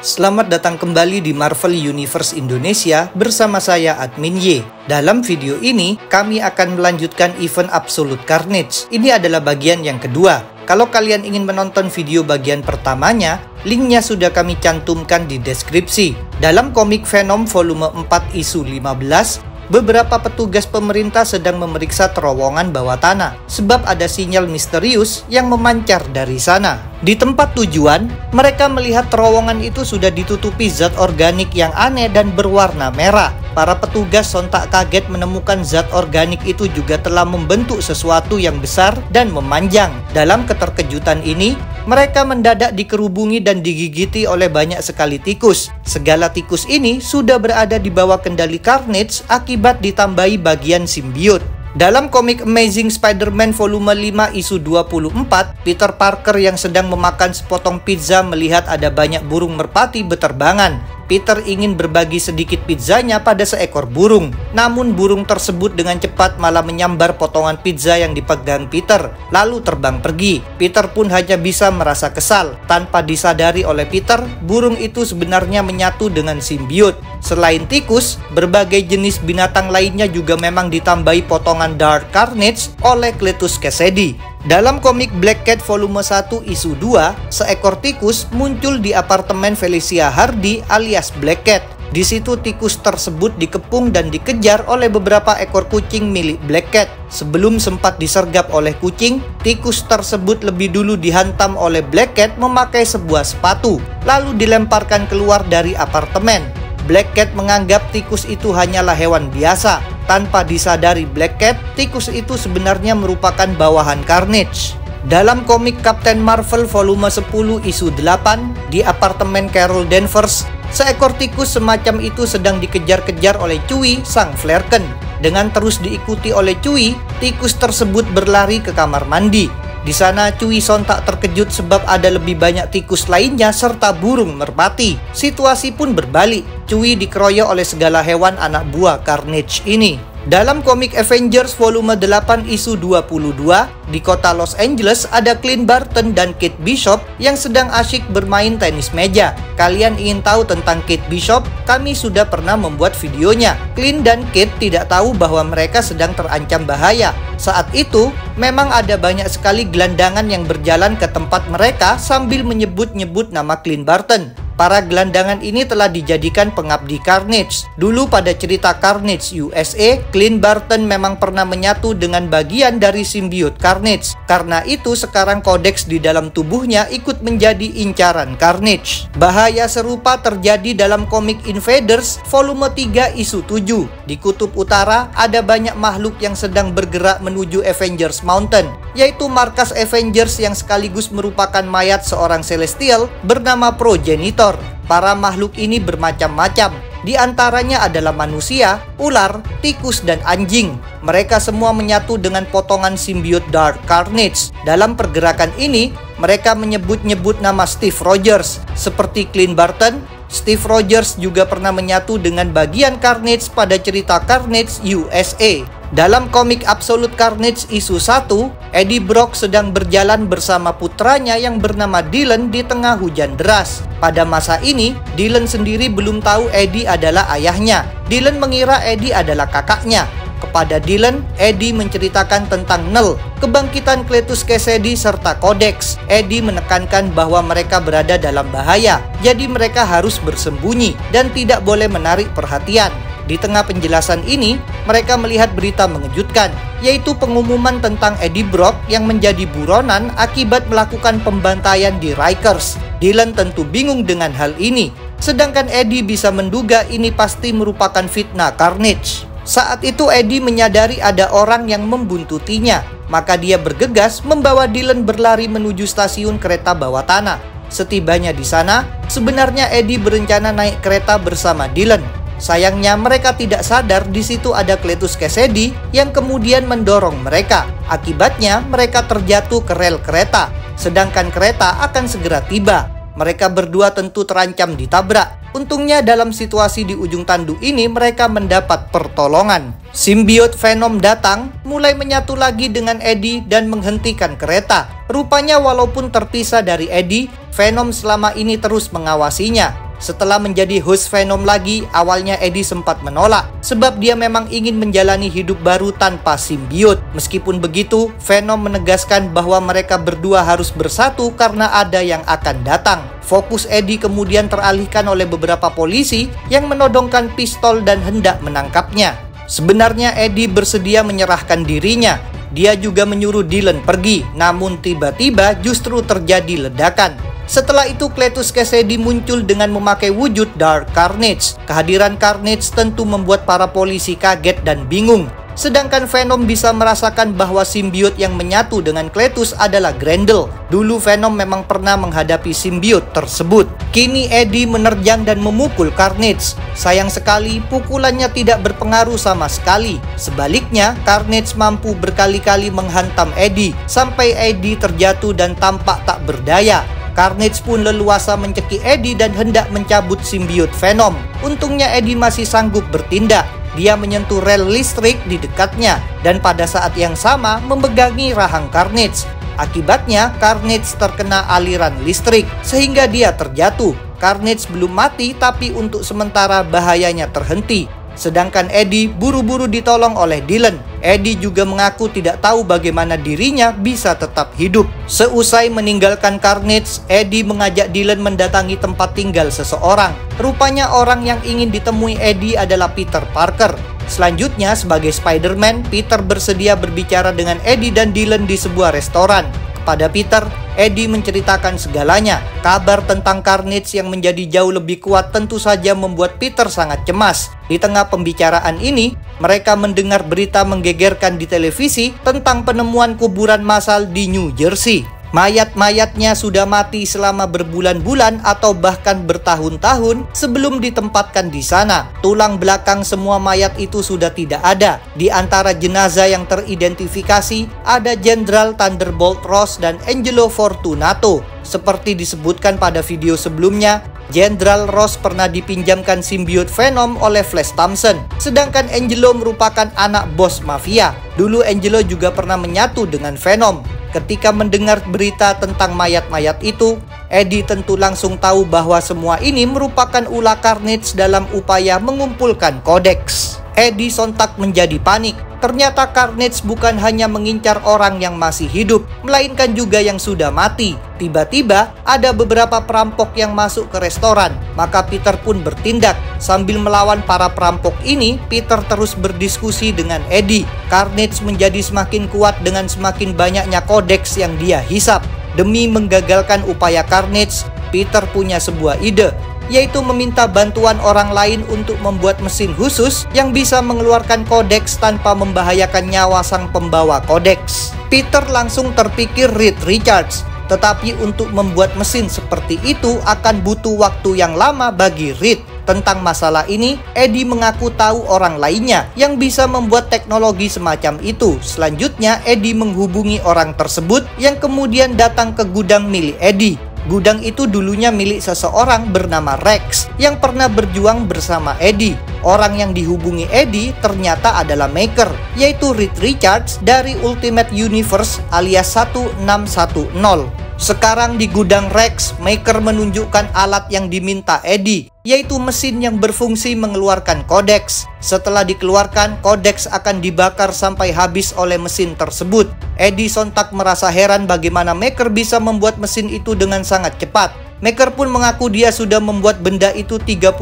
Selamat datang kembali di Marvel Universe Indonesia bersama saya Admin Y. Dalam video ini, kami akan melanjutkan event Absolute Carnage. Ini adalah bagian yang kedua. Kalau kalian ingin menonton video bagian pertamanya, linknya sudah kami cantumkan di deskripsi. Dalam komik Venom volume 4 isu 15, beberapa petugas pemerintah sedang memeriksa terowongan bawah tanah sebab ada sinyal misterius yang memancar dari sana. Di tempat tujuan, mereka melihat terowongan itu sudah ditutupi zat organik yang aneh dan berwarna merah. Para petugas sontak kaget menemukan zat organik itu juga telah membentuk sesuatu yang besar dan memanjang. Dalam keterkejutan ini, mereka mendadak dikerubungi dan digigiti oleh banyak sekali tikus. Segala tikus ini sudah berada di bawah kendali Carnage akibat ditambahi bagian simbiot. Dalam komik Amazing Spider-Man volume 5 isu 24, Peter Parker yang sedang memakan sepotong pizza melihat ada banyak burung merpati beterbangan. Peter ingin berbagi sedikit pizzanya pada seekor burung. Namun burung tersebut dengan cepat malah menyambar potongan pizza yang dipegang Peter, lalu terbang pergi. Peter pun hanya bisa merasa kesal. Tanpa disadari oleh Peter, burung itu sebenarnya menyatu dengan simbiot. Selain tikus, berbagai jenis binatang lainnya juga memang ditambahi potongan Dark Carnage oleh Cletus Kasady. Dalam komik Black Cat volume 1 isu 2, seekor tikus muncul di apartemen Felicia Hardy alias Black Cat. Di situ tikus tersebut dikepung dan dikejar oleh beberapa ekor kucing milik Black Cat. Sebelum sempat disergap oleh kucing, tikus tersebut lebih dulu dihantam oleh Black Cat memakai sebuah sepatu, lalu dilemparkan keluar dari apartemen. Black Cat menganggap tikus itu hanyalah hewan biasa. Tanpa disadari Black Cat, tikus itu sebenarnya merupakan bawahan Carnage. Dalam komik Captain Marvel volume 10 isu 8, di apartemen Carol Danvers, seekor tikus semacam itu sedang dikejar-kejar oleh Chewie, sang Flerken. Dengan terus diikuti oleh Chewie, tikus tersebut berlari ke kamar mandi. Di sana Chewie sontak terkejut sebab ada lebih banyak tikus lainnya serta burung merpati. Situasi pun berbalik. Chewie dikeroyok oleh segala hewan anak buah Carnage ini. Dalam komik Avengers volume 8 isu 22, di kota Los Angeles ada Clint Barton dan Kate Bishop yang sedang asyik bermain tenis meja. Kalian ingin tahu tentang Kate Bishop? Kami sudah pernah membuat videonya. Clint dan Kate tidak tahu bahwa mereka sedang terancam bahaya. Saat itu, memang ada banyak sekali gelandangan yang berjalan ke tempat mereka sambil menyebut-nyebut nama Clint Barton. Para gelandangan ini telah dijadikan pengabdi Carnage. Dulu pada cerita Carnage USA, Clint Barton memang pernah menyatu dengan bagian dari simbiot Carnage. Karena itu sekarang kodeks di dalam tubuhnya ikut menjadi incaran Carnage. Bahaya serupa terjadi dalam komik Invaders volume 3 isu 7. Di kutub utara ada banyak makhluk yang sedang bergerak menuju Avengers Mountain, yaitu markas Avengers yang sekaligus merupakan mayat seorang Celestial bernama Progenitor. Para makhluk ini bermacam-macam. Di antaranya adalah manusia, ular, tikus, dan anjing. Mereka semua menyatu dengan potongan simbiot Dark Carnage. Dalam pergerakan ini, mereka menyebut-nyebut nama Steve Rogers. Seperti Clint Barton, Steve Rogers juga pernah menyatu dengan bagian Carnage pada cerita Carnage USA. Dalam komik Absolute Carnage isu 1, Eddie Brock sedang berjalan bersama putranya yang bernama Dylan di tengah hujan deras. Pada masa ini, Dylan sendiri belum tahu Eddie adalah ayahnya. Dylan mengira Eddie adalah kakaknya. Kepada Dylan, Eddie menceritakan tentang Null, kebangkitan Cletus Kasady, serta Codex. Eddie menekankan bahwa mereka berada dalam bahaya, jadi mereka harus bersembunyi dan tidak boleh menarik perhatian. Di tengah penjelasan ini, mereka melihat berita mengejutkan, yaitu pengumuman tentang Eddie Brock yang menjadi buronan akibat melakukan pembantaian di Rikers. Dylan tentu bingung dengan hal ini, sedangkan Eddie bisa menduga ini pasti merupakan fitnah Carnage. Saat itu Eddie menyadari ada orang yang membuntutinya, maka dia bergegas membawa Dylan berlari menuju stasiun kereta bawah tanah. Setibanya di sana, sebenarnya Eddie berencana naik kereta bersama Dylan. Sayangnya mereka tidak sadar di situ ada Cletus Kasady yang kemudian mendorong mereka. Akibatnya mereka terjatuh ke rel kereta, sedangkan kereta akan segera tiba. Mereka berdua tentu terancam ditabrak. Untungnya dalam situasi di ujung tanduk ini mereka mendapat pertolongan. Simbiot Venom datang, mulai menyatu lagi dengan Eddie dan menghentikan kereta. Rupanya walaupun terpisah dari Eddie, Venom selama ini terus mengawasinya. Setelah menjadi host Venom lagi, awalnya Eddie sempat menolak sebab dia memang ingin menjalani hidup baru tanpa simbiot. Meskipun begitu, Venom menegaskan bahwa mereka berdua harus bersatu karena ada yang akan datang. Fokus Eddie kemudian teralihkan oleh beberapa polisi yang menodongkan pistol dan hendak menangkapnya. Sebenarnya Eddie bersedia menyerahkan dirinya. Dia juga menyuruh Dylan pergi, namun tiba-tiba justru terjadi ledakan. Setelah itu Cletus Kasady muncul dengan memakai wujud Dark Carnage. Kehadiran Carnage tentu membuat para polisi kaget dan bingung. Sedangkan Venom bisa merasakan bahwa simbiot yang menyatu dengan Cletus adalah Grendel. Dulu Venom memang pernah menghadapi simbiot tersebut. Kini Eddie menerjang dan memukul Carnage. Sayang sekali pukulannya tidak berpengaruh sama sekali. Sebaliknya, Carnage mampu berkali-kali menghantam Eddie sampai Eddie terjatuh dan tampak tak berdaya. Carnage pun leluasa mencekik Eddie dan hendak mencabut simbiot Venom. Untungnya Eddie masih sanggup bertindak. Dia menyentuh rel listrik di dekatnya dan pada saat yang sama memegangi rahang Carnage. Akibatnya Carnage terkena aliran listrik sehingga dia terjatuh. Carnage belum mati tapi untuk sementara bahayanya terhenti. Sedangkan Eddie buru-buru ditolong oleh Dylan. Eddie juga mengaku tidak tahu bagaimana dirinya bisa tetap hidup. Seusai meninggalkan Carnage, Eddie mengajak Dylan mendatangi tempat tinggal seseorang. Rupanya orang yang ingin ditemui Eddie adalah Peter Parker. Selanjutnya, sebagai Spider-Man, Peter bersedia berbicara dengan Eddie dan Dylan di sebuah restoran. Kepada Peter, Eddie menceritakan segalanya. Kabar tentang Carnage yang menjadi jauh lebih kuat tentu saja membuat Peter sangat cemas. Di tengah pembicaraan ini, mereka mendengar berita menggegerkan di televisi tentang penemuan kuburan massal di New Jersey. Mayat-mayatnya sudah mati selama berbulan-bulan atau bahkan bertahun-tahun sebelum ditempatkan di sana. Tulang belakang semua mayat itu sudah tidak ada. Di antara jenazah yang teridentifikasi ada Jenderal Thunderbolt Ross dan Angelo Fortunato. Seperti disebutkan pada video sebelumnya, Jenderal Ross pernah dipinjamkan simbiot Venom oleh Flash Thompson. Sedangkan Angelo merupakan anak bos mafia. Dulu Angelo juga pernah menyatu dengan Venom. Ketika mendengar berita tentang mayat-mayat itu, Eddie tentu langsung tahu bahwa semua ini merupakan ulah Carnage dalam upaya mengumpulkan kodeks. Eddie sontak menjadi panik. Ternyata Carnage bukan hanya mengincar orang yang masih hidup, melainkan juga yang sudah mati. Tiba-tiba ada beberapa perampok yang masuk ke restoran, maka Peter pun bertindak. Sambil melawan para perampok ini, Peter terus berdiskusi dengan Eddie. Carnage menjadi semakin kuat dengan semakin banyaknya kodeks yang dia hisap. Demi menggagalkan upaya Carnage, Peter punya sebuah ide, yaitu meminta bantuan orang lain untuk membuat mesin khusus yang bisa mengeluarkan kodeks tanpa membahayakan nyawa sang pembawa kodeks. Peter langsung terpikir Reed Richards, tetapi untuk membuat mesin seperti itu akan butuh waktu yang lama bagi Reed. Tentang masalah ini, Eddie mengaku tahu orang lainnya yang bisa membuat teknologi semacam itu. Selanjutnya, Eddie menghubungi orang tersebut yang kemudian datang ke gudang milik Eddie. Gudang itu dulunya milik seseorang bernama Rex yang pernah berjuang bersama Eddie. Orang yang dihubungi Eddie ternyata adalah Maker, yaitu Reed Richards dari Ultimate Universe alias 1610. Sekarang di gudang Rex, Maker menunjukkan alat yang diminta Eddie, yaitu mesin yang berfungsi mengeluarkan kodeks. Setelah dikeluarkan, kodeks akan dibakar sampai habis oleh mesin tersebut. Eddie sontak merasa heran bagaimana Maker bisa membuat mesin itu dengan sangat cepat. Maker pun mengaku dia sudah membuat benda itu 35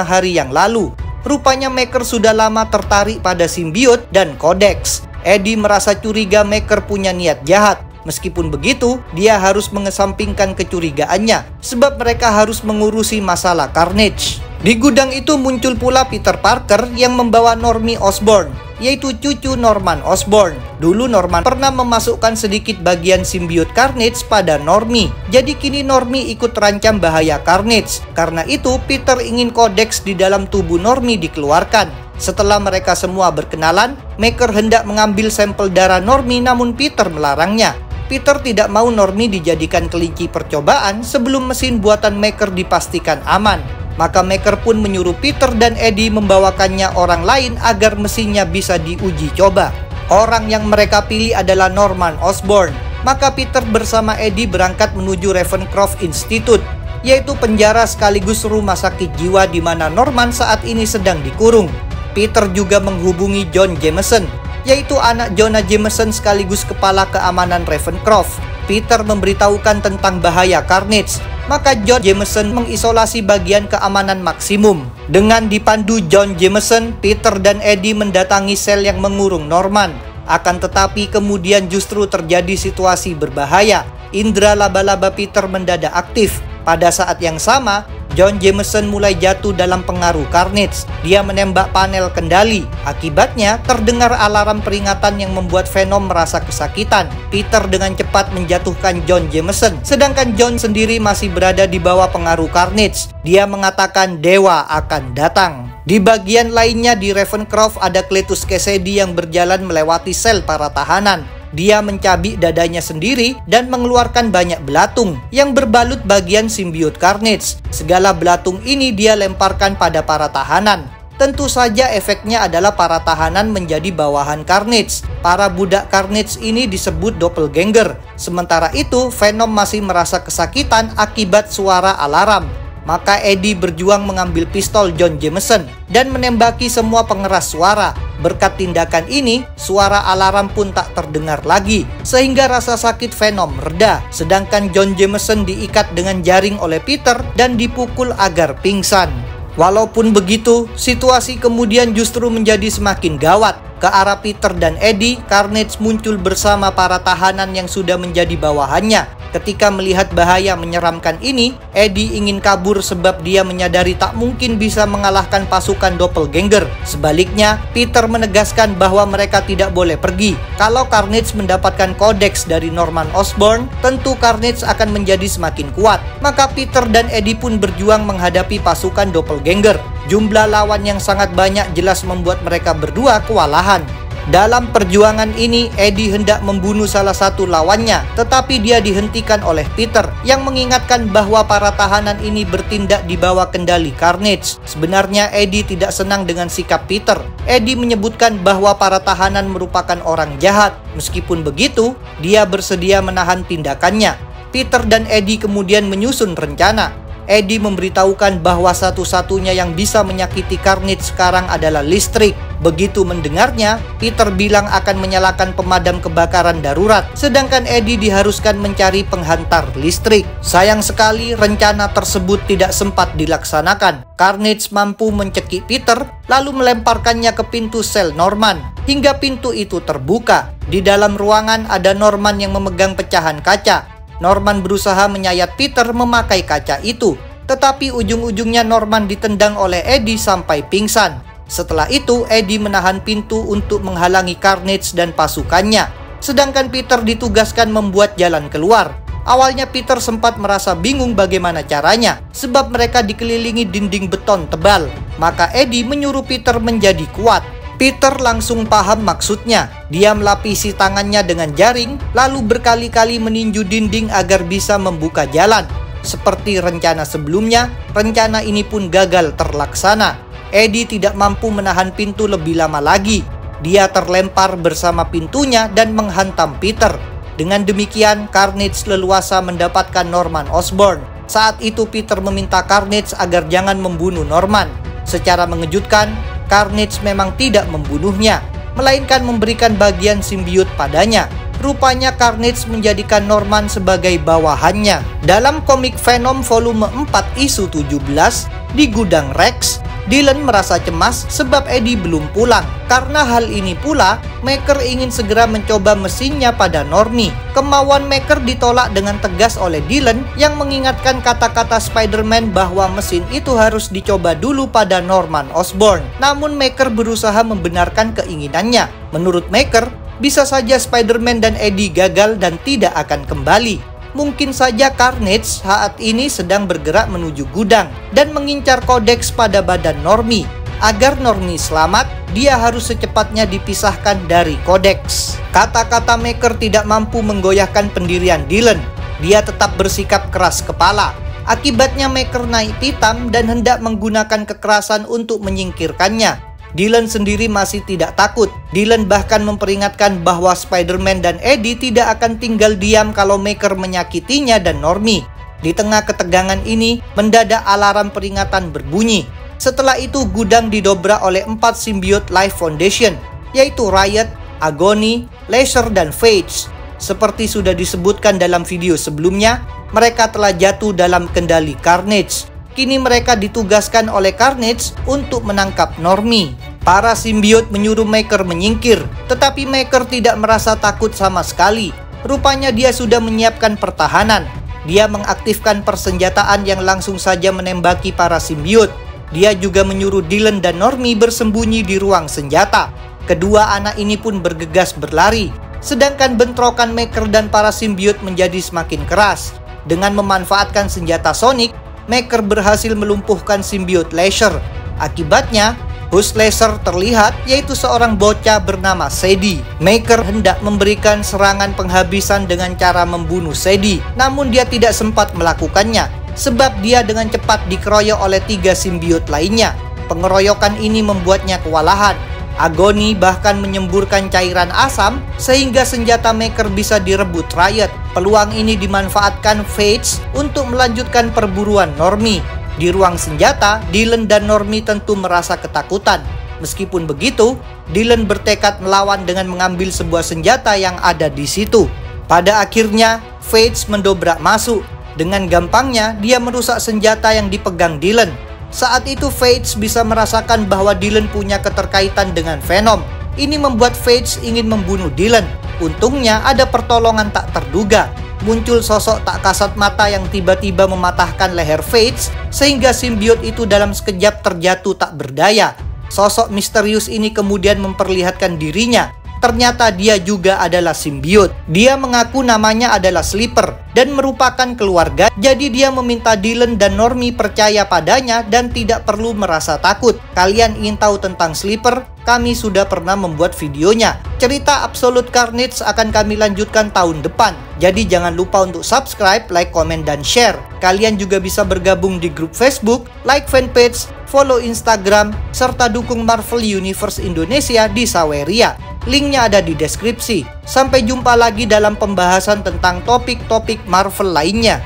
hari yang lalu. Rupanya Maker sudah lama tertarik pada simbiot dan kodeks. Eddie merasa curiga Maker punya niat jahat. Meskipun begitu, dia harus mengesampingkan kecurigaannya, sebab mereka harus mengurusi masalah Carnage. Di gudang itu muncul pula Peter Parker yang membawa Normie Osborn, yaitu cucu Norman Osborn. Dulu Norman pernah memasukkan sedikit bagian simbiot Carnage pada Normie. Jadi kini Normie ikut terancam bahaya Carnage. Karena itu, Peter ingin kodeks di dalam tubuh Normie dikeluarkan. Setelah mereka semua berkenalan, Maker hendak mengambil sampel darah Normie namun Peter melarangnya. Peter tidak mau Normie dijadikan kelinci percobaan sebelum mesin buatan Maker dipastikan aman. Maka Maker pun menyuruh Peter dan Eddie membawakannya orang lain agar mesinnya bisa diuji coba. Orang yang mereka pilih adalah Norman Osborn. Maka Peter bersama Eddie berangkat menuju Ravencroft Institute. yaitu penjara sekaligus rumah sakit jiwa di mana Norman saat ini sedang dikurung. Peter juga menghubungi John Jameson, yaitu anak Jonah Jameson sekaligus kepala keamanan Ravencroft. Peter memberitahukan tentang bahaya Carnage, maka John Jameson mengisolasi bagian keamanan maksimum. Dengan dipandu John Jameson, Peter dan Eddie mendatangi sel yang mengurung Norman. Akan tetapi kemudian justru terjadi situasi berbahaya. Indra laba-laba Peter mendadak aktif. Pada saat yang sama, John Jameson mulai jatuh dalam pengaruh Carnage. Dia menembak panel kendali. Akibatnya, terdengar alarm peringatan yang membuat Venom merasa kesakitan. Peter dengan cepat menjatuhkan John Jameson, sedangkan John sendiri masih berada di bawah pengaruh Carnage. Dia mengatakan dewa akan datang. Di bagian lainnya di Ravencroft ada Cletus Kasady yang berjalan melewati sel para tahanan. Dia mencabik dadanya sendiri dan mengeluarkan banyak belatung yang berbalut bagian simbiot Carnage. Segala belatung ini dia lemparkan pada para tahanan. Tentu saja efeknya adalah para tahanan menjadi bawahan Carnage. Para budak Carnage ini disebut doppelganger. Sementara itu, Venom masih merasa kesakitan akibat suara alarm. Maka Eddie berjuang mengambil pistol John Jameson dan menembaki semua pengeras suara. Berkat tindakan ini, suara alarm pun tak terdengar lagi, sehingga rasa sakit Venom reda. Sedangkan John Jameson diikat dengan jaring oleh Peter dan dipukul agar pingsan. Walaupun begitu, situasi kemudian justru menjadi semakin gawat. Ke arah Peter dan Eddie, Carnage muncul bersama para tahanan yang sudah menjadi bawahannya. Ketika melihat bahaya menyeramkan ini, Eddie ingin kabur sebab dia menyadari tak mungkin bisa mengalahkan pasukan doppelganger. Sebaliknya, Peter menegaskan bahwa mereka tidak boleh pergi. Kalau Carnage mendapatkan kodeks dari Norman Osborn, tentu Carnage akan menjadi semakin kuat. Maka Peter dan Eddie pun berjuang menghadapi pasukan doppelganger. Jumlah lawan yang sangat banyak jelas membuat mereka berdua kewalahan. Dalam perjuangan ini, Eddie hendak membunuh salah satu lawannya, tetapi dia dihentikan oleh Peter yang mengingatkan bahwa para tahanan ini bertindak di bawah kendali Carnage. Sebenarnya Eddie tidak senang dengan sikap Peter. Eddie menyebutkan bahwa para tahanan merupakan orang jahat. Meskipun begitu, dia bersedia menahan tindakannya. Peter dan Eddie kemudian menyusun rencana. Eddie memberitahukan bahwa satu-satunya yang bisa menyakiti Carnage sekarang adalah listrik. Begitu mendengarnya, Peter bilang akan menyalakan pemadam kebakaran darurat, sedangkan Eddie diharuskan mencari penghantar listrik. Sayang sekali rencana tersebut tidak sempat dilaksanakan. Carnage mampu mencekik Peter, lalu melemparkannya ke pintu sel Norman, hingga pintu itu terbuka. Di dalam ruangan ada Norman yang memegang pecahan kaca. Norman berusaha menyayat Peter memakai kaca itu, tetapi ujung-ujungnya Norman ditendang oleh Eddie sampai pingsan. Setelah itu, Eddie menahan pintu untuk menghalangi Carnage dan pasukannya, sedangkan Peter ditugaskan membuat jalan keluar. Awalnya Peter sempat merasa bingung bagaimana caranya, sebab mereka dikelilingi dinding beton tebal. Maka Eddie menyuruh Peter menjadi kuat. Peter langsung paham maksudnya. Dia melapisi tangannya dengan jaring, lalu berkali-kali meninju dinding agar bisa membuka jalan. Seperti rencana sebelumnya, rencana ini pun gagal terlaksana. Eddie tidak mampu menahan pintu lebih lama lagi. Dia terlempar bersama pintunya dan menghantam Peter. Dengan demikian, Carnage leluasa mendapatkan Norman Osborn. Saat itu Peter meminta Carnage agar jangan membunuh Norman. Secara mengejutkan, Carnage memang tidak membunuhnya, melainkan memberikan bagian simbiot padanya. Rupanya Carnage menjadikan Norman sebagai bawahannya. Dalam komik Venom volume 4 isu 17, di gudang Rex, Dylan merasa cemas sebab Eddie belum pulang. Karena hal ini pula, Maker ingin segera mencoba mesinnya pada Normie. Kemauan Maker ditolak dengan tegas oleh Dylan yang mengingatkan kata-kata Spider-Man bahwa mesin itu harus dicoba dulu pada Norman Osborn. Namun Maker berusaha membenarkan keinginannya. Menurut Maker, bisa saja Spider-Man dan Eddie gagal dan tidak akan kembali. Mungkin saja Carnage saat ini sedang bergerak menuju gudang dan mengincar kodeks pada badan Normie. Agar Normie selamat, dia harus secepatnya dipisahkan dari kodeks. Kata-kata Maker tidak mampu menggoyahkan pendirian Dylan. Dia tetap bersikap keras kepala. Akibatnya Maker naik pitam dan hendak menggunakan kekerasan untuk menyingkirkannya. Dylan sendiri masih tidak takut. Dylan bahkan memperingatkan bahwa Spider-Man dan Eddie tidak akan tinggal diam kalau Maker menyakitinya dan Normie. Di tengah ketegangan ini, mendadak alarm peringatan berbunyi. Setelah itu gudang didobrak oleh 4 simbiot Life Foundation, yaitu Riot, Agony, Leisure, dan Fates. Seperti sudah disebutkan dalam video sebelumnya, mereka telah jatuh dalam kendali Carnage. Kini mereka ditugaskan oleh Carnage untuk menangkap Normie. Para simbiot menyuruh Maker menyingkir, tetapi Maker tidak merasa takut sama sekali. Rupanya dia sudah menyiapkan pertahanan. Dia mengaktifkan persenjataan yang langsung saja menembaki para simbiot. Dia juga menyuruh Dylan dan Normie bersembunyi di ruang senjata. Kedua anak ini pun bergegas berlari, sedangkan bentrokan Maker dan para simbiot menjadi semakin keras. Dengan memanfaatkan senjata Sonic, Maker berhasil melumpuhkan simbiot Leisure. Akibatnya, host Leisure terlihat, yaitu seorang bocah bernama Sadie. Maker hendak memberikan serangan penghabisan dengan cara membunuh Sadie, namun dia tidak sempat melakukannya, sebab dia dengan cepat dikeroyok oleh 3 simbiot lainnya. Pengeroyokan ini membuatnya kewalahan. Agony bahkan menyemburkan cairan asam sehingga senjata Maker bisa direbut Riot. Peluang ini dimanfaatkan Fates untuk melanjutkan perburuan Normie. Di ruang senjata, Dylan dan Normie tentu merasa ketakutan. Meskipun begitu, Dylan bertekad melawan dengan mengambil sebuah senjata yang ada di situ. Pada akhirnya, Fates mendobrak masuk. Dengan gampangnya, dia merusak senjata yang dipegang Dylan. Saat itu Fates bisa merasakan bahwa Dylan punya keterkaitan dengan Venom. Ini membuat Fates ingin membunuh Dylan. Untungnya ada pertolongan tak terduga. Muncul sosok tak kasat mata yang tiba-tiba mematahkan leher Fates, sehingga simbiot itu dalam sekejap terjatuh tak berdaya. Sosok misterius ini kemudian memperlihatkan dirinya. Ternyata dia juga adalah simbiot. Dia mengaku namanya adalah Sleeper dan merupakan keluarga, jadi dia meminta Dylan dan Normie percaya padanya dan tidak perlu merasa takut. Kalian ingin tahu tentang Sleeper? Kami sudah pernah membuat videonya. Cerita Absolute Carnage akan kami lanjutkan tahun depan. Jadi jangan lupa untuk subscribe, like, komen, dan share. Kalian juga bisa bergabung di grup Facebook, like fanpage, follow Instagram, serta dukung Marvel Universe Indonesia di Saweria. Linknya ada di deskripsi. Sampai jumpa lagi dalam pembahasan tentang topik-topik Marvel lainnya.